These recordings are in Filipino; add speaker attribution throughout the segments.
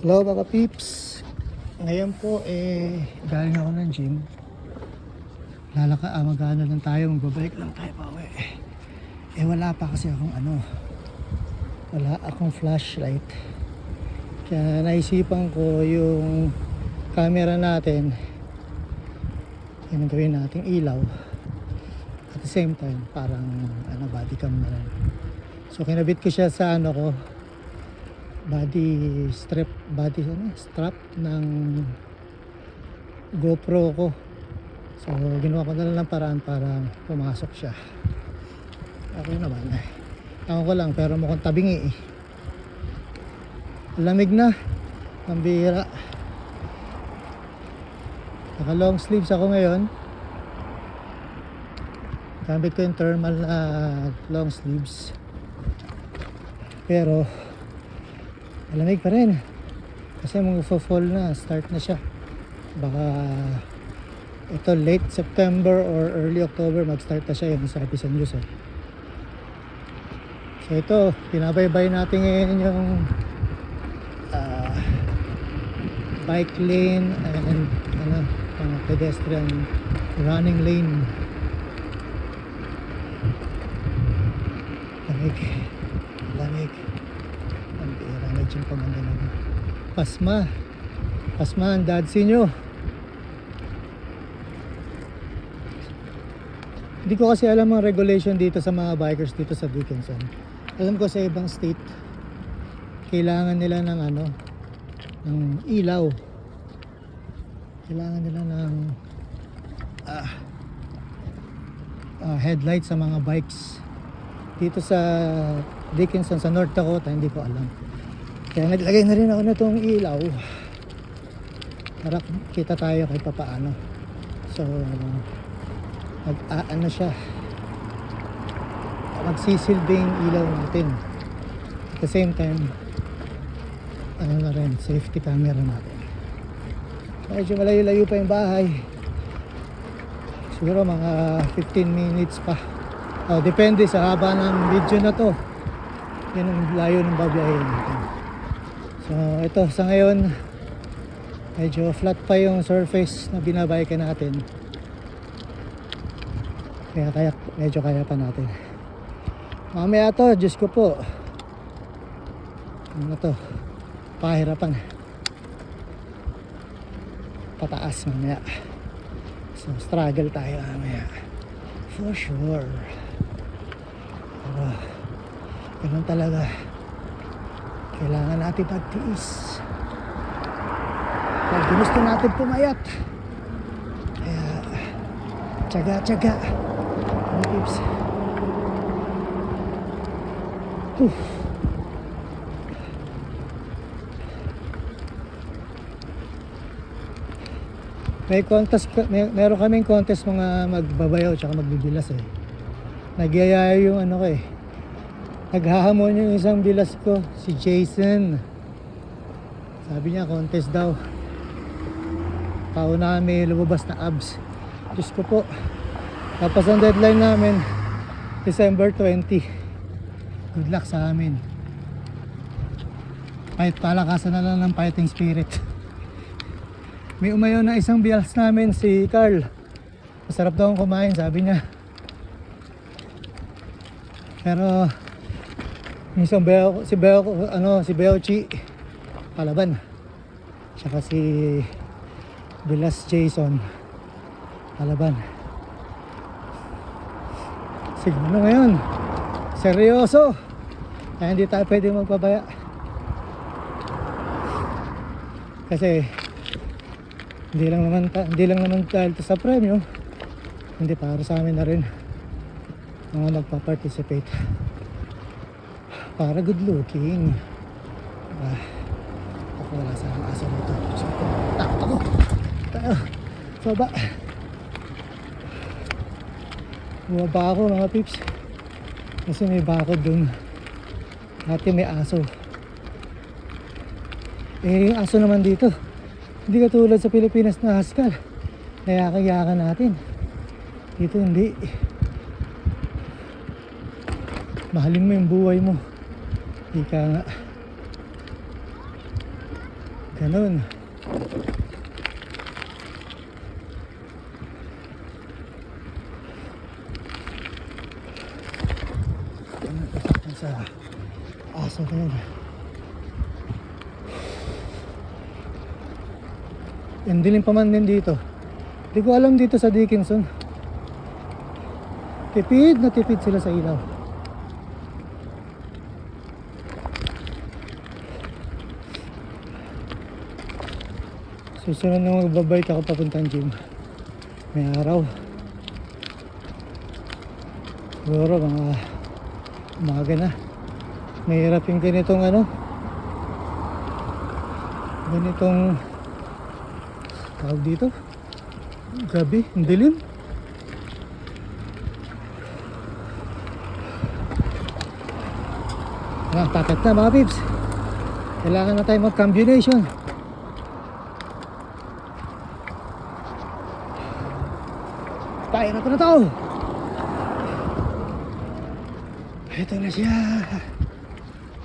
Speaker 1: Hello mga peeps. Ngayon po galing ako ng gym. Magano lang tayo, magbabike lang tayo pa uwi. Wala pa kasi akong wala akong flashlight. Kaya naisipan ko yung camera natin, yung gawin nating ilaw. At the same time, parang body cam na rin. So kinabit ko siya sa body strap ng GoPro ko. So ginawa ko na lang ng paraan para pumasok siya. Okay naman. Ako ko lang, pero mukhang tabingi eh. Lamig na, pambihira. Naka long sleeves ako ngayon. Gamit ko yung thermal na long sleeves, pero malamig pa rin kasi mag-fall na, start na siya. Baka ito late September or early October mag-start na siya, yung sabi sa news eh. So ito, pinabaybay natin ngayon yung bike lane and mga pedestrian running lane. Lamig ang bira na dyan pamanda na pasma ang dadsi nyo. Hindi ko kasi alam ang regulation dito sa mga bikers dito sa Dickinson. Alam ko sa ibang state kailangan nila ng ng ilaw, kailangan nila ng headlight sa mga bikes. Dito sa Dickinson, sa North Dakota, hindi ko alam. Kaya naglagay na rin ako na itong ilaw para kita tayo kahit papaano. So siya, magsisilbing ilaw natin. At the same time, na rin, safety camera natin. Medyo malayo-layo pa yung bahay. Siguro mga 15 minutes pa. Depende sa haba ng video na to. Yan ang layo ng babiyahin natin. So ito, sa ngayon medyo flat pa yung surface na binabiken natin. Kaya medyo kaya pa natin. Mamaya to, Diyos ko po, to, pahirapan. Pataas mamaya. So struggle tayo mamaya, for sure. Pero ganun talaga, kailangan natin pagtiis pag gusto natin pumayat. Kaya tiyaga mga tips. May contest, meron kaming contest mga magbabayaw tsaka magbibilas eh. Nagyayaya yung naghahamon yung isang bilas ko, si Jason. Sabi niya contest daw. Pauna kami lumabas na abs. Diyos ko po. Tapos ang deadline namin December 20. Good luck sa amin. Kahit palakasan na lang ng fighting spirit. May umayaw na isang bilas namin, si Carl. Masarap daw kumain, sabi niya. Pero yung si Beochi Palaban, tsaka si Bilas Jason Palaban. Siguro ngayon seryoso, kaya hindi tayo pwede magpabaya kasi hindi lang naman dahil sa premyo, hindi para sa amin na rin mga magpa-participate para good looking. Ako wala sa mga asa dito. So, takot ako. Tayo. Baba. Bumaba ako mga pips. Kasi may bakod dun. Dati may aso. Yung aso naman dito, hindi katulad sa Pilipinas na haskal. Nayaka-yaka natin. Dito hindi. Mahalin mo yung buhay mo. Ika nga. Ganun. Sa aso na yun. Yung dilim pa man din dito. Hindi ko alam dito sa Dickinson. Tipid na tipid sila sa ilaw. Susunod na magbabike ako papuntang gym. May araw. Siguro mga umaga na. Mahirap yung ganitong ganitong tawag dito. Gabi, ang dilim. Takat na mga pips. Kailangan na tayo mag-combination. Pahirap na to. Ito na siya.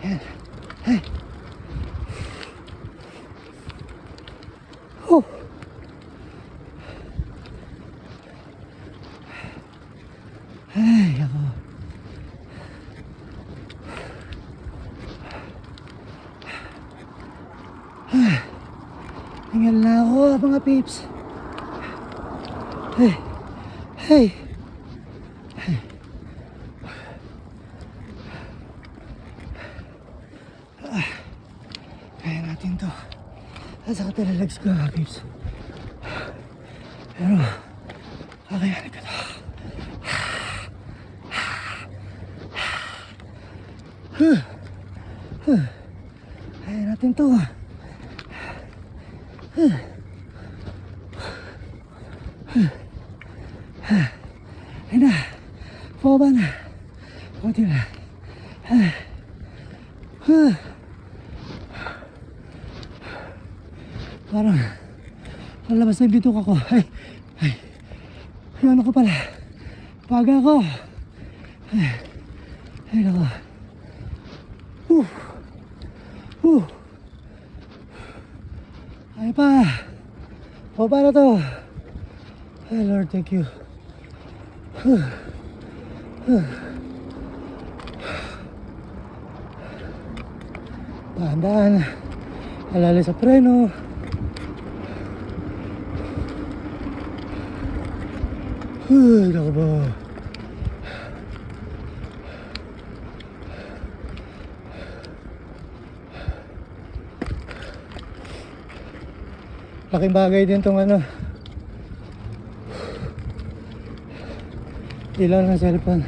Speaker 1: Ayan. Ay. Oh. Ay, ako. Hingal na ako mga peeps. Hey. Hey. Hey. Kaya natin to. Sakit na legs ko mga peeps. Pero kakayanin ko to. Kaya natin to. Ayun na. Pababa na. Kunti na. Parang lalabas na yung bitok ako. Ay. Yung ano ko pala. Paga ako. Ay nako. Ay pa. Pababa na to. Ay Lord, thank you. Dahan-dahan. Alala sa preno. Naku ba. Laking bagay din tong ilaw ng cellphone.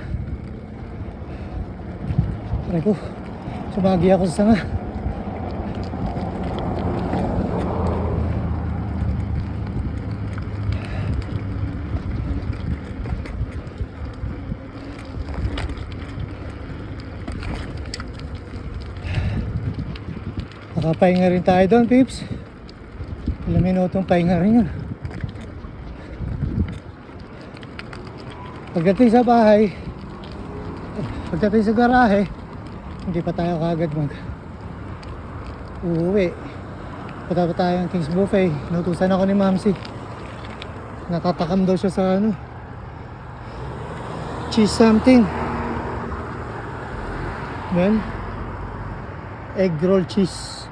Speaker 1: Aray ko, sumagi ako sa sanga. Nakapahinga rin tayo doon, peeps. Ilang minutong pahinga rin yun. Pagdating sa bahay, pagdating sa garahe, hindi pa tayo kagad uuwi. Punta pa tayo ng King's Buffet. Inutusan ako ni Mamsi. Natatakam daw siya sa cheese something. Well, egg roll cheese.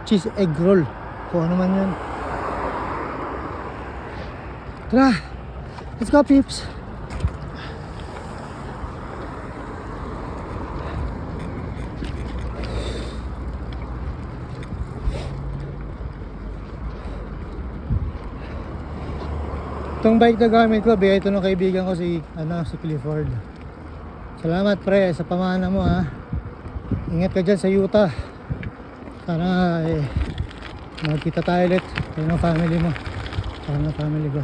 Speaker 1: Cheese egg roll. Kung ano man yun. Tara, let's go peeps. Itong bike na gamit ko, bigay ito ng kaibigan ko si Clifford. Salamat pre sa pamana mo ha. Ingat ka dyan sa Utah. Sana magkita tayo ulit. Tayo ng family mo. Tayo ng family ko.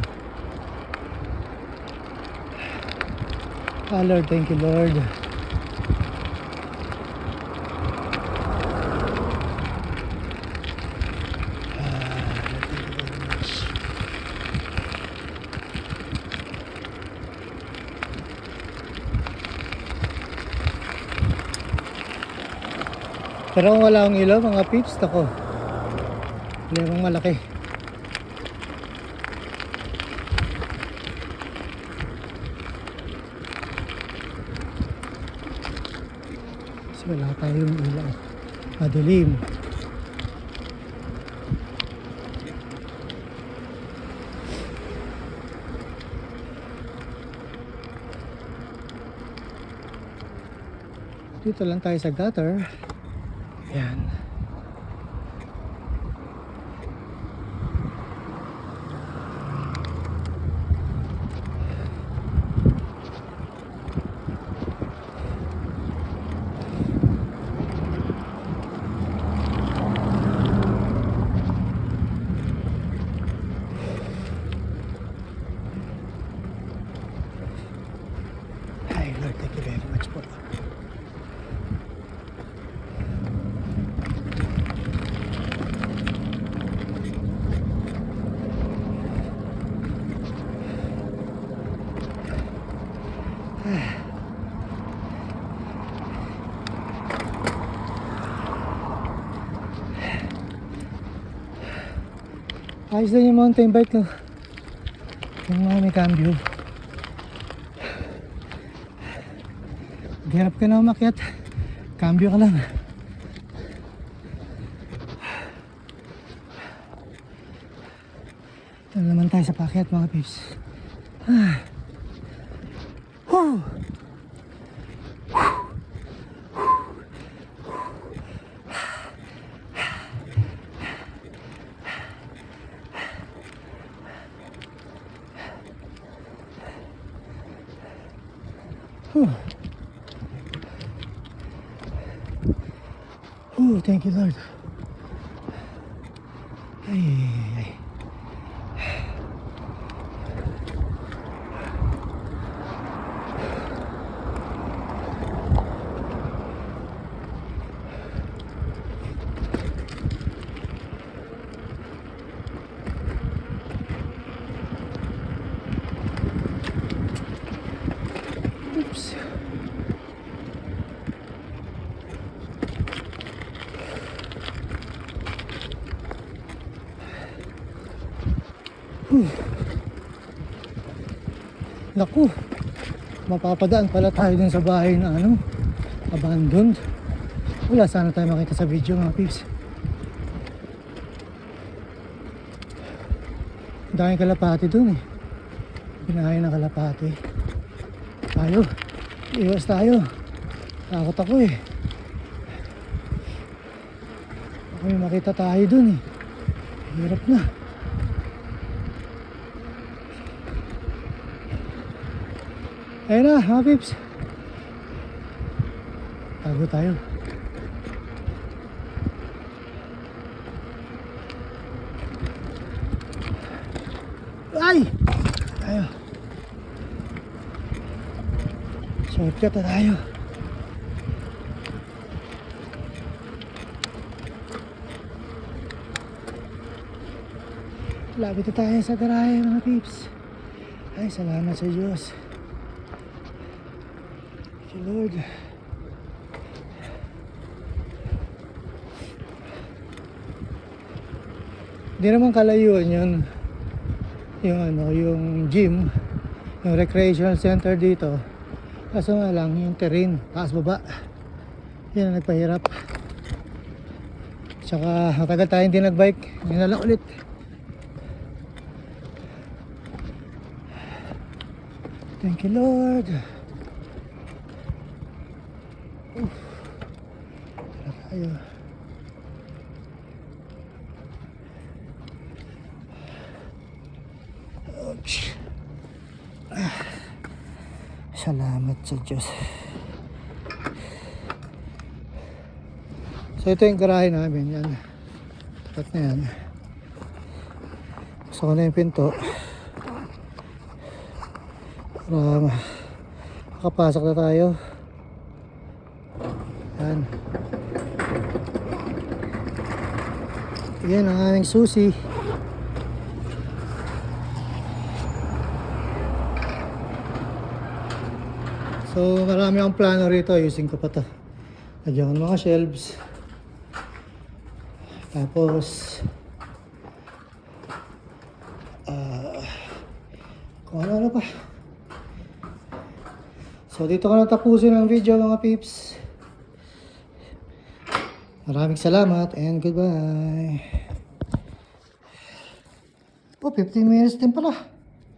Speaker 1: Lord, thank you Lord. Pero kung wala akong ilaw mga peeps, ako Problemang malaki. Kasi wala tayong ilaw. Madilim. Dito lang tayo sa gutter. Yan. Hi Lord, thank you very much po. Ayos din yung mountain bike, no? Yung mga may cambio. Hirap ka na umakyat, cambio ka lang. Ito na naman tayo sa pakyat, mga peeps. Whew. Oh, thank you, Lord. Ay, ay, ay. Oops. Naku, mapapadaan pala tayo dun sa bahay na ano, abandoned. Wala sana tayo makita sa video, mga peeps. Daming kalapati dun eh. Binahay ng kalapati. Tayo, iwas tayo. Takot ako eh. Baka may makita tayo dun eh. Hirap na. Ayun na, mga peeps. Tago tayo. Ay! Tayo. Shortcut na tayo. Lapit na tayo sa garahe, mga peeps. Ay, salamat sa Diyos. Lord. Hindi naman kalayuan yun. Yung ano, yung gym, yung recreational center dito. Kaso nga lang, yung terrain, taas baba. Yan ang nagpahirap. Tsaka matagal tayo hindi nagbike. Yun na lang ulit. Thank you, Lord. Tayo. Ouch. Salamat sa Diyos. So ito yung garahe namin, yan. Tapat na yan. Gusto ko na yung pinto para makapasok na tayo. Yan. Yan ang aming susi. So marami akong plano rito. Ayusin ko pa to. Lagyan ko ng mga shelves. Tapos kung ano pa. So dito ko natapusin ang video mga peeps. Maraming salamat and goodbye. Oh, 15 minutes din pala.